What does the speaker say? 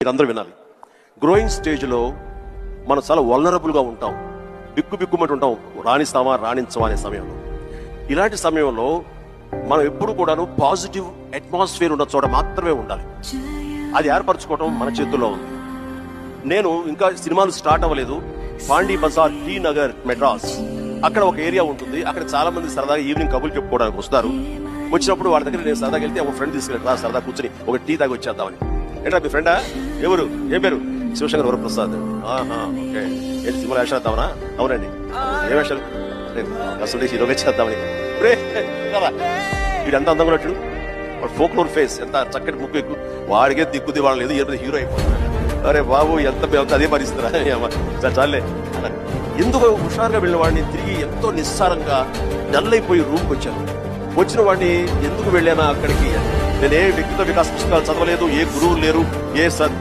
మీరందరూ వినాలి. గ్రోయింగ్ స్టేజ్లో మనం చాలా వల్నరబుల్గా ఉంటాం, బిక్కుబిక్కుమంటూ ఉంటాం, రాణిస్తామా రాణించమా అనే సమయంలో. ఇలాంటి సమయంలో మనం ఎప్పుడు కూడాను పాజిటివ్ అట్మాస్ఫియర్ ఉన్న చోట మాత్రమే ఉండాలి. అది ఏర్పరచుకోవడం మన చేతుల్లో ఉంది. నేను ఇంకా సినిమాలు స్టార్ట్ అవ్వలేదు. పాండీ బజార్, టీ నగర్, మెడ్రాస్, అక్కడ ఒక ఏరియా ఉంటుంది. అక్కడ చాలా మంది సరదాగా ఈవినింగ్ కబుర్లు చెప్పుకోవడానికి వస్తారు. వచ్చినప్పుడు వాళ్ళ దగ్గర నేను సరదాగా వెళ్తే ఒక ఫ్రెండ్ తీసుకెళ్ళి సరదా కూర్చొని ఒక టీ తాగి వచ్చేద్దామని. ఏంటా మీ ఫ్రెండా? ఎవరు? ఏం పేరు? శివశంకర్ వరప్రసాద్. ఓకే, ఏంటి సినిమాలు వేషాలు వేద్దామనా? అవునండి. ఏ వేషాలు? అసలు హీరోగా చేద్దామని. వీడు ఎంత అందంగా ఉన్నట్టు, వాడు ఫోక్లోర్ ఫేస్, ఎంత చక్కటి ముక్కు ఎక్కువ, వాడికే దిక్కుది వాళ్ళు లేదు, ఏ హీరో అయిపోతున్నాడు. అరే బాబు, ఎంత అదే పరిస్థితురా చాలే. ఎందుకు హుషారుగా వెళ్ళిన వాడిని తిరిగి ఎంతో నిస్సారంగా డల్ అయిపోయి రూమ్కి వచ్చాను. వచ్చిన వాడిని ఎందుకు వెళ్ళానా అక్కడికి? నేను ఏ వ్యక్తిత్వ వికాస పుస్తకాలు చదవలేదు, ఏ గురువులు లేరు, ఏ సద్గురు